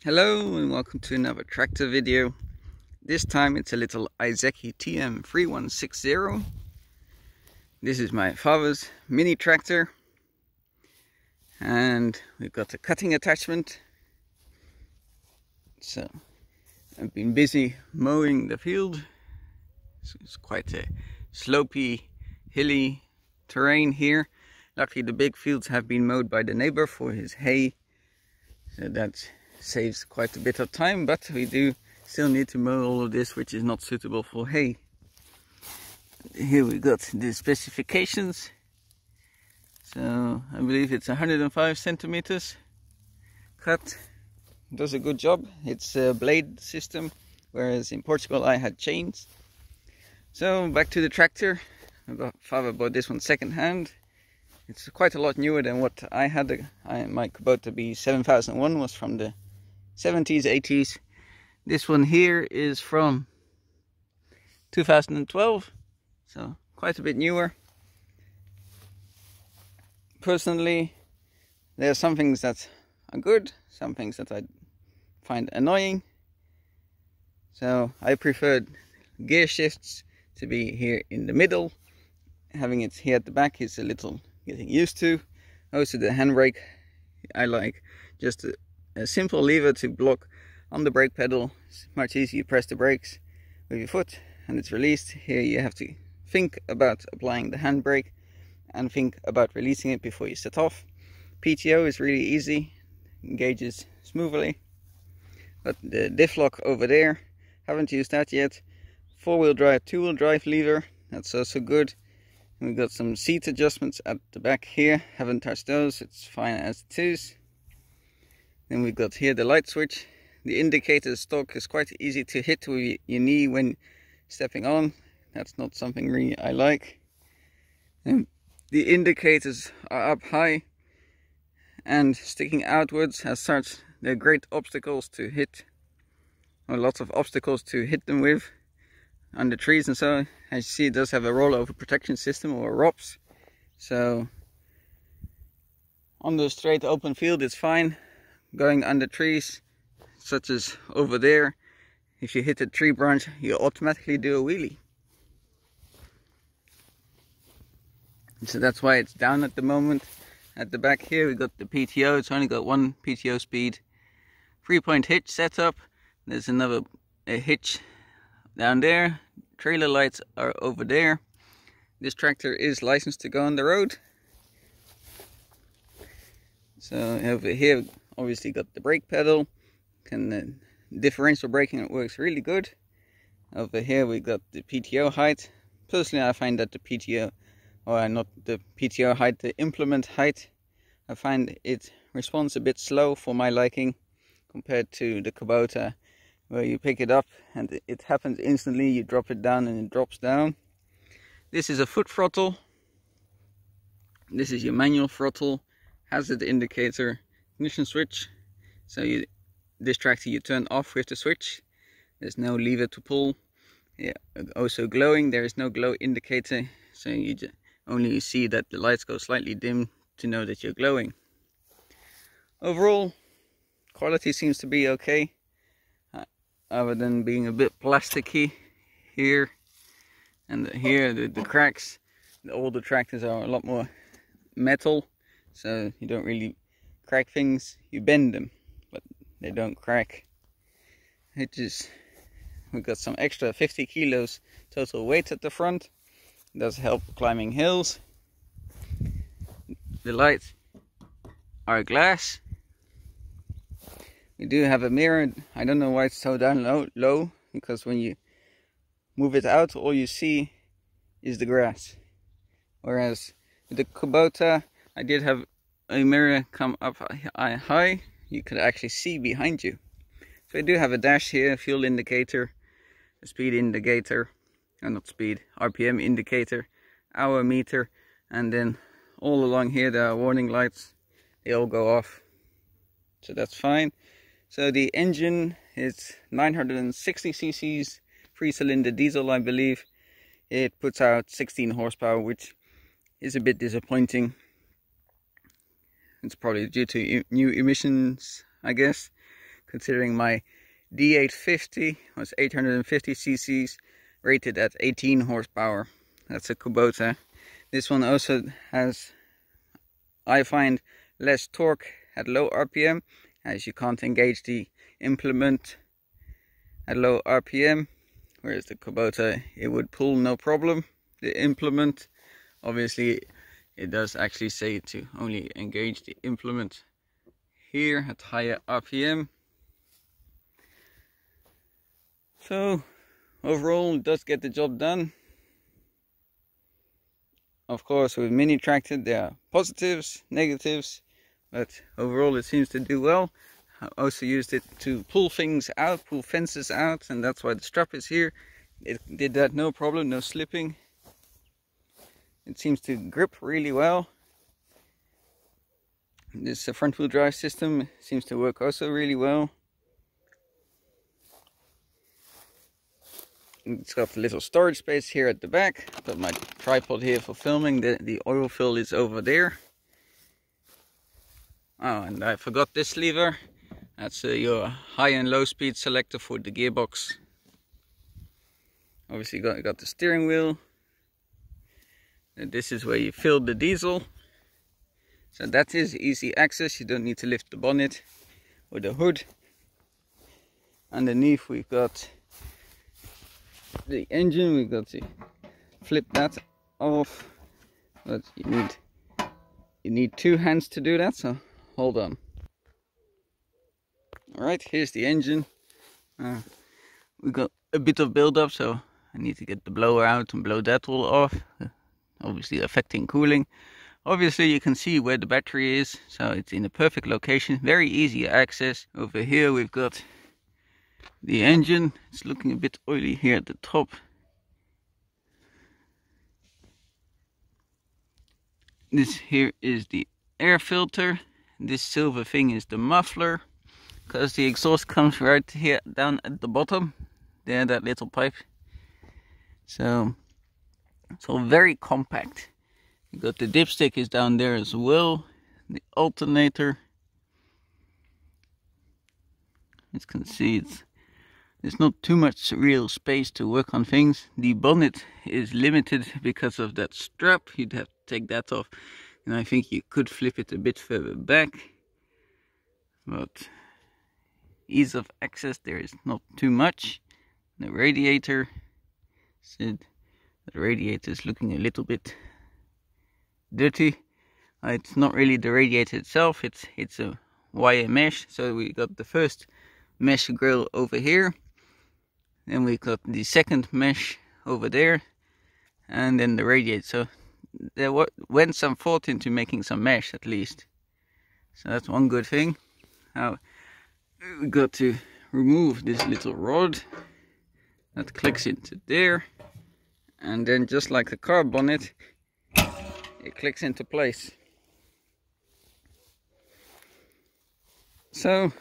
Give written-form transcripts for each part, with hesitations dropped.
Hello and welcome to another tractor video. This time it's a little Iseki TM3160. This is my father's mini tractor and we've got a cutting attachment. So I've been busy mowing the field. So it's quite a slopey, hilly terrain here. Luckily the big fields have been mowed by the neighbor for his hay, so that saves quite a bit of time, but we do still need to mow all of this which is not suitable for hay. Here we got the specifications. So I believe it's 105 centimeters cut. Does a good job. It's a blade system, whereas in Portugal I had chains. So back to the tractor. Father bought this one second hand. It's quite a lot newer than what I had. My Kubota B7001 was from the 70s, 80s. This one here is from 2012, so quite a bit newer. Personally, there are some things that are good, some things that I find annoying. So I preferred gear shifts to be here in the middle. Having it here at the back is a little getting used to. Also the handbrake, I like just a simple lever to block on the brake pedal. It's much easier. You press the brakes with your foot and it's released. Here you have to think about applying the handbrake and think about releasing it before you set off. PTO is really easy, engages smoothly. But the diff lock over there, haven't used that yet. 4-wheel drive, 2-wheel drive lever, that's also good. And we've got some seat adjustments at the back here, haven't touched those, it's fine as it is. Then we've got here the light switch. The indicator stalk is quite easy to hit with your knee when stepping on. That's not something really I like. And the indicators are up high and sticking outwards. As such, they're great obstacles to hit, or lots of obstacles to hit them with under trees and so. As you see, it does have a rollover protection system, or ROPS. So on the straight open field it's fine. Going under trees, such as over there, if you hit a tree branch, you automatically do a wheelie. So that's why it's down at the moment. At the back here we got the PTO. It's only got one PTO speed. 3-point hitch setup. There's another hitch down there. Trailer lights are over there. This tractor is licensed to go on the road. So over here obviously got the brake pedal, and differential braking, it works really good. Over here we got the PTO height. Personally I find that the PTO, or not the PTO height, the implement height, I find it responds a bit slow for my liking compared to the Kubota, where you pick it up and it happens instantly. You drop it down and it drops down. This is a foot throttle. This is your manual throttle, hazard indicator, ignition switch. So this tractor you turn off with the switch. There's no lever to pull. Yeah, also glowing. There is no glow indicator, so you only see that the lights go slightly dim to know that you're glowing. Overall, quality seems to be okay, other than being a bit plasticky here and here. The cracks. The older tractors are a lot more metal, so you don't really crack things. You bend them, but they don't crack. We've got some extra 50 kilos total weight at the front. It does help climbing hills. The lights are glass. We do have a mirror. I don't know why it's so down low, because when you move it out all you see is the grass. Whereas with the Kubota I did have a mirror come up high. You could actually see behind you. So I do have a dash here, fuel indicator, a speed indicator, not speed, RPM indicator, hour meter, and then all along here there are warning lights. They all go off, so that's fine. So the engine is 960 cc's, 3-cylinder diesel I believe. It puts out 16 horsepower, which is a bit disappointing. It's probably due to new emissions, I guess, considering my D850 was 850 cc's, rated at 18 horsepower. That's a Kubota. This one also has, I find, less torque at low RPM, as you can't engage the implement at low RPM, whereas the Kubota, it would pull no problem. The implement, obviously it does actually say to only engage the implement here at higher RPM. So overall it does get the job done. Of course, with mini tractor there are positives, negatives, but overall it seems to do well. I also used it to pull things out, pull fences out, and that's why the strap is here. It did that no problem, no slipping. It seems to grip really well. This front wheel drive system seems to work also really well. It's got a little storage space here at the back. Got my tripod here for filming. The oil fill is over there. Oh, and I forgot this lever. That's your high and low speed selector for the gearbox. Obviously got the steering wheel. And this is where you fill the diesel. So that is easy access. You don't need to lift the bonnet or the hood. Underneath we've got the engine. We've got to flip that off, but you need two hands to do that, so hold on. Alright, here's the engine. We've got a bit of build-up, so I need to get the blower out and blow that all off, obviously affecting cooling. Obviously you can see where the battery is, so it's in a perfect location, very easy access. Over here we've got the engine. It's looking a bit oily here at the top. This here is the air filter. This silver thing is the muffler, because the exhaust comes right here down at the bottom there, that little pipe. So it's all very compact. You got the dipstick is down there as well, the alternator. As you can see, there's not too much real space to work on things. The bonnet is limited because of that strap. You'd have to take that off, and I think you could flip it a bit further back, but ease of access there is not too much. The radiator, the radiator is looking a little bit dirty. It's not really the radiator itself, it's a wire mesh. So we got the first mesh grill over here, then we got the second mesh over there, and then the radiator. So there went some thought into making some mesh at least, so that's one good thing. Now we got to remove this little rod that clicks into there, and then just like the car bonnet, it clicks into place. So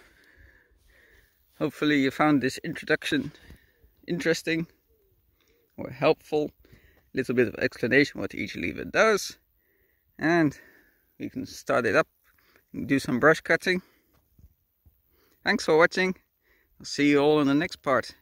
hopefully you found this introduction interesting or helpful. A little bit of explanation what each lever does, and we can start it up and do some brush cutting. Thanks for watching. I'll see you all in the next part.